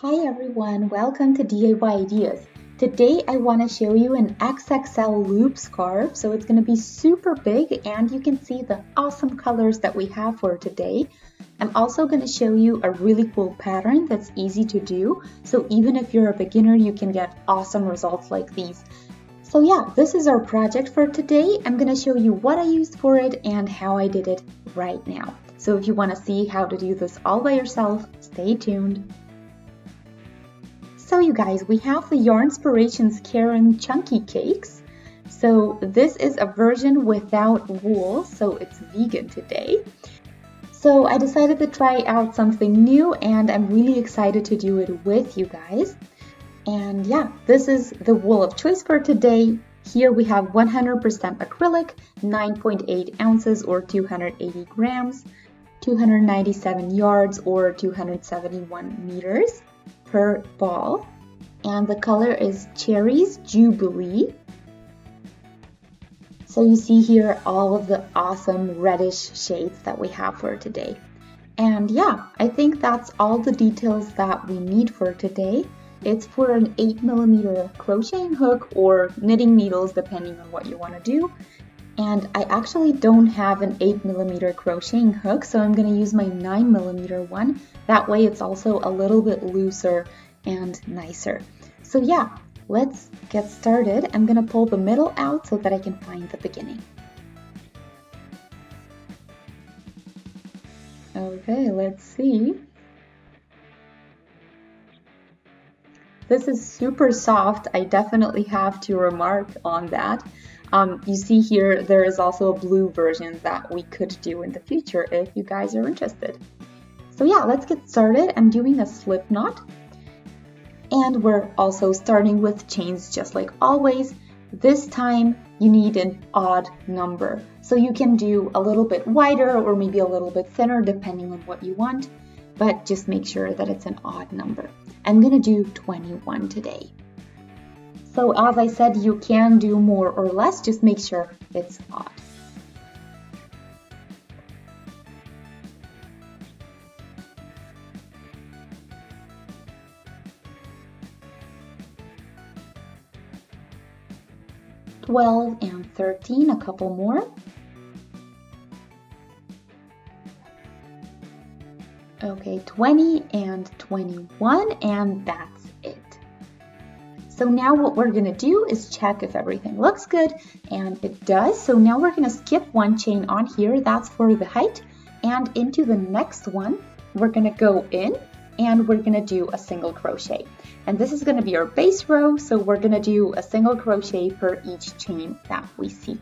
Hi everyone, welcome to DIY Ideas. Today I want to show you an XXL loop scarf, so it's going to be super big and you can see the awesome colors that we have for today. I'm also going to show you a really cool pattern that's easy to do, so even if you're a beginner you can get awesome results like these. So yeah, this is our project for today. I'm going to show you what I used for it and how I did it right now. So if you want to see how to do this all by yourself, stay tuned. So you guys, we have the Yarnspirations Karen Chunky Cakes. So this is a version without wool, so it's vegan today. So I decided to try out something new and I'm really excited to do it with you guys. And yeah, this is the wool of choice for today. Here we have 100% acrylic, 9.8 ounces or 280 grams, 297 yards or 271 meters per ball, and the color is Cherries Jubilee. So you see here all of the awesome reddish shades that we have for today. And yeah, I think that's all the details that we need for today. It's for an 8mm crocheting hook or knitting needles depending on what you want to do. And I actually don't have an 8mm crocheting hook, so I'm going to use my 9mm one. That way it's also a little bit looser and nicer. So yeah, let's get started. I'm going to pull the middle out so that I can find the beginning. Okay, let's see. This is super soft. I definitely have to remark on that. You see here, there is also a blue version that we could do in the future if you guys are interested. So yeah, let's get started. I'm doing a slip knot. And we're also starting with chains just like always. This time you need an odd number. So you can do a little bit wider or maybe a little bit thinner depending on what you want, but just make sure that it's an odd number. I'm gonna do 21 today. So as I said, you can do more or less, just make sure it's odd. $12 and $13, a couple more. Okay, 20 and 21, and that's it. So now what we're going to do is check if everything looks good, and it does. So now we're going to skip one chain on here, that's for the height, and into the next one, we're going to go in and we're going to do a single crochet. And this is going to be our base row, so we're going to do a single crochet for each chain that we see.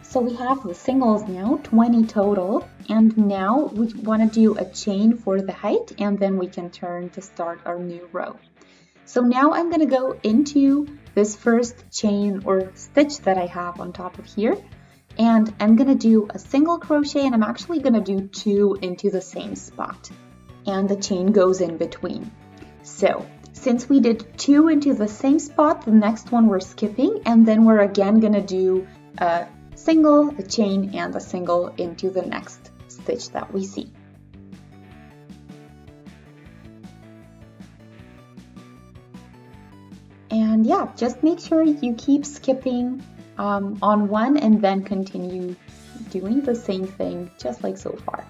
So we have the singles now, 20 total, and now we want to do a chain for the height and then we can turn to start our new row. So now I'm going to go into this first chain or stitch that I have on top of here, and I'm going to do a single crochet, and I'm actually going to do 2 into the same spot, and the chain goes in between. So since we did 2 into the same spot, the next one we're skipping, and then we're again going to do a single, a chain, and a single into the next stitch that we see. And yeah, just make sure you keep skipping on one and then continue doing the same thing just like so far.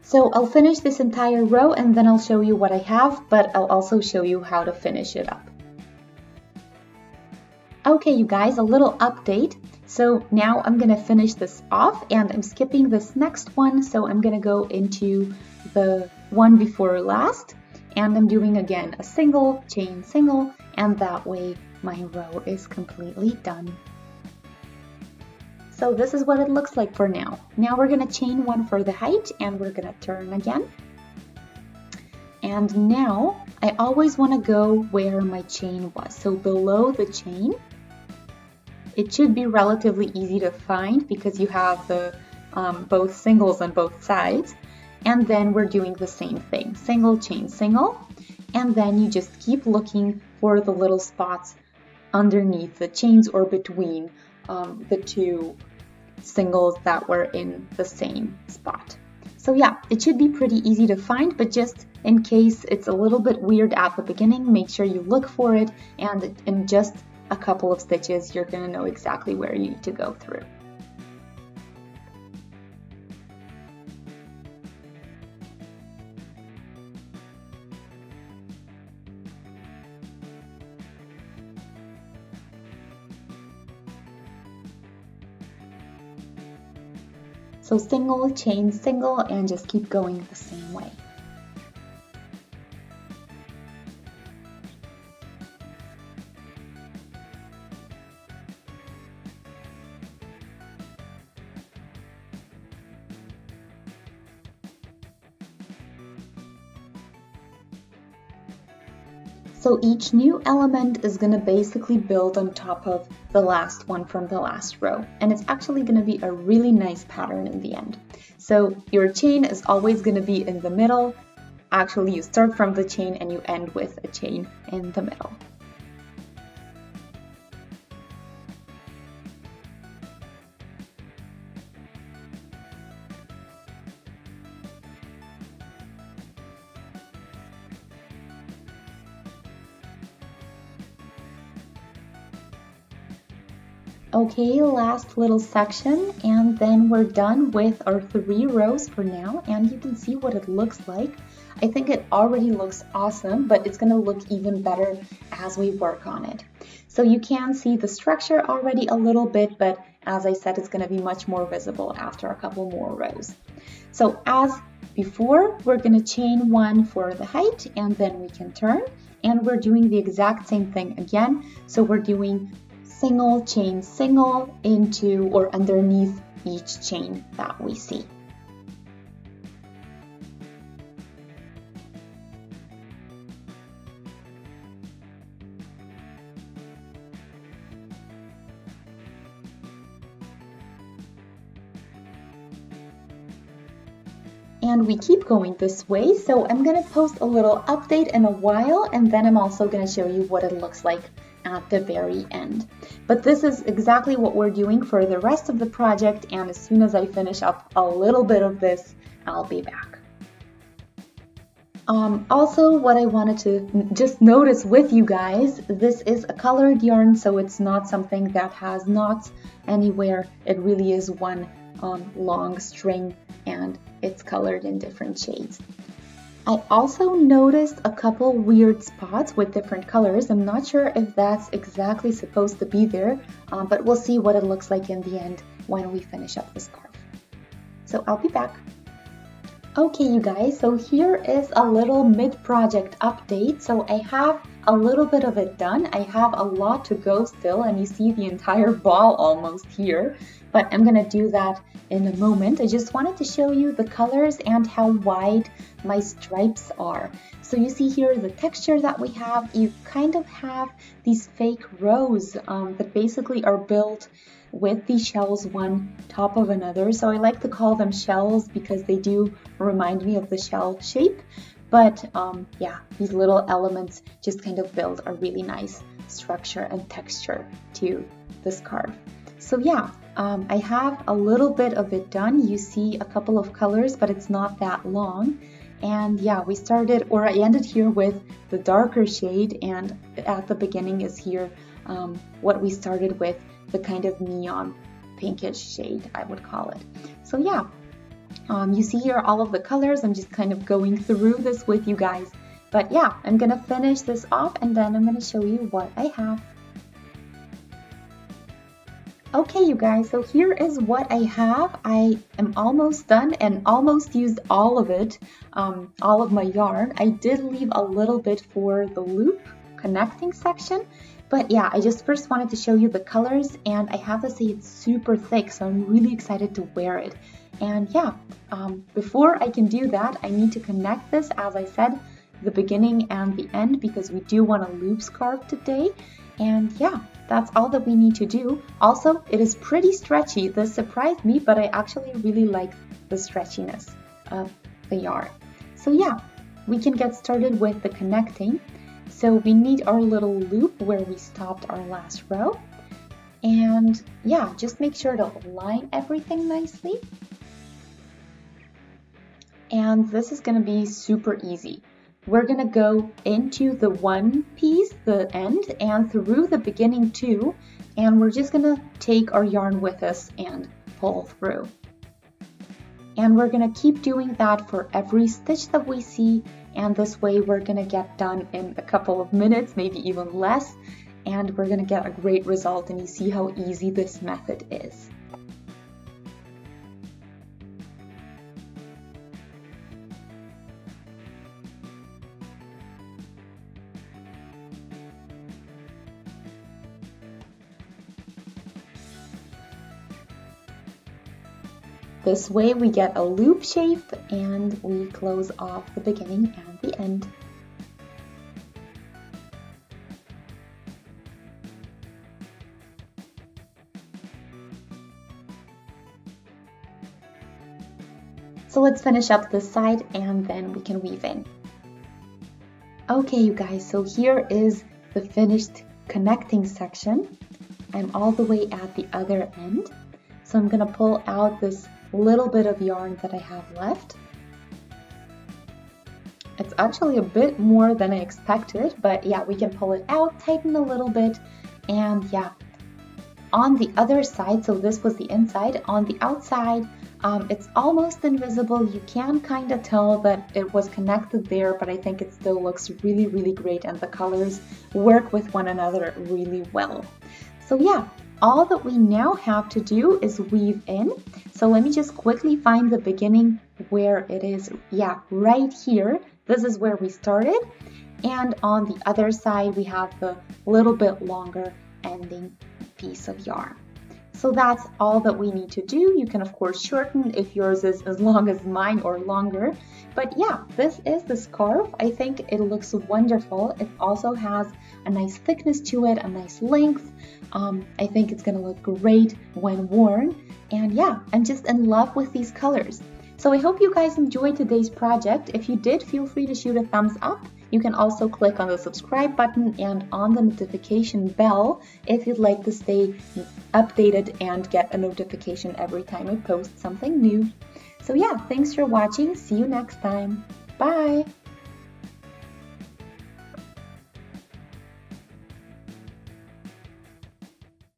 So I'll finish this entire row and then I'll show you what I have, but I'll also show you how to finish it up. Okay, you guys, a little update. So now I'm going to finish this off and I'm skipping this next one. So I'm going to go into the one before last and I'm doing again a single, chain, single, and that way my row is completely done. So this is what it looks like for now. Now we're going to chain one for the height and we're going to turn again. And now I always want to go where my chain was. So below the chain, it should be relatively easy to find because you have the both singles on both sides. And then we're doing the same thing, single, chain, single. And then you just keep looking for the little spots underneath the chains or between the two singles that were in the same spot. So yeah, it should be pretty easy to find, but just in case it's a little bit weird at the beginning, make sure you look for it, and in just a couple of stitches, you're going to know exactly where you need to go through. So single, chain, single, and just keep going the same way. So each new element is going to basically build on top of the last one from the last row. And it's actually going to be a really nice pattern in the end. So your chain is always going to be in the middle. Actually, you start from the chain and you end with a chain in the middle. Okay, last little section, and then we're done with our 3 rows for now, and you can see what it looks like. I think it already looks awesome, but it's going to look even better as we work on it. So you can see the structure already a little bit, but as I said, it's going to be much more visible after a couple more rows. So as before, we're going to chain 1 for the height, and then we can turn, and we're doing the exact same thing again. So we're doing single, chain, single into or underneath each chain that we see. And we keep going this way, so I'm going to post a little update in a while, and then I'm also going to show you what it looks like at the very end. But this is exactly what we're doing for the rest of the project, and as soon as I finish up a little bit of this, I'll be back. Also, what I wanted to just notice with you guys, this is a colored yarn, so it's not something that has knots anywhere. It really is one long string, and it's colored in different shades. I also noticed a couple weird spots with different colors. I'm not sure if that's exactly supposed to be there, but we'll see what it looks like in the end when we finish up the scarf. So I'll be back. Okay, you guys, so here is a little mid-project update. So I have a little bit of it done. I have a lot to go still, and you see the entire ball almost here, but I'm gonna do that in a moment. I just wanted to show you the colors and how wide my stripes are. So you see here the texture that we have. You kind of have these fake rows that basically are built with these shells one top of another. So I like to call them shells because they do remind me of the shell shape. But yeah, these little elements just kind of build a really nice structure and texture to the scarf. So yeah, I have a little bit of it done. You see a couple of colors, but it's not that long. And yeah, we started, or I ended here with the darker shade, and at the beginning is here what we started with, the kind of neon pinkish shade, I would call it. So yeah, you see here all of the colors. I'm just kind of going through this with you guys. But yeah, I'm gonna finish this off and then I'm gonna show you what I have. Okay, you guys, so here is what I have. I am almost done and almost used all of it, all of my yarn. I did leave a little bit for the loop connecting section, but yeah, I just first wanted to show you the colors, and I have to say it's super thick, so I'm really excited to wear it. And yeah, before I can do that, I need to connect this, as I said, the beginning and the end because we do want a loop scarf today. And yeah, that's all that we need to do. Also, it is pretty stretchy. This surprised me, but I actually really like the stretchiness of the yarn. So yeah, we can get started with the connecting. So we need our little loop where we stopped our last row. And yeah, just make sure to line everything nicely. And this is going to be super easy. We're going to go into the one piece, the end, and through the beginning too, and we're just going to take our yarn with us and pull through. And we're going to keep doing that for every stitch that we see, and this way we're going to get done in a couple of minutes, maybe even less, and we're going to get a great result, and you see how easy this method is. This way we get a loop shape and we close off the beginning and the end. So let's finish up this side and then we can weave in. Okay, you guys, so here is the finished connecting section. I'm all the way at the other end. So I'm gonna pull out this little bit of yarn that I have left. It's actually a bit more than I expected, but yeah, we can pull it out, tighten a little bit, and yeah. On the other side, so this was the inside, on the outside, it's almost invisible. You can kind of tell that it was connected there, but I think it still looks really, really great and the colors work with one another really well. So yeah, all that we now have to do is weave in. So let me just quickly find the beginning where it is. Yeah, right here. This is where we started. And on the other side, we have the little bit longer ending piece of yarn. So that's all that we need to do. You can of course shorten if yours is as long as mine or longer. But yeah, this is the scarf. I think it looks wonderful. It also has a nice thickness to it, a nice length. I think it's gonna look great when worn. And yeah, I'm just in love with these colors. So I hope you guys enjoyed today's project. If you did, feel free to shoot a thumbs up. You can also click on the subscribe button and on the notification bell if you'd like to stay updated and get a notification every time I post something new. So yeah, thanks for watching. See you next time. Bye!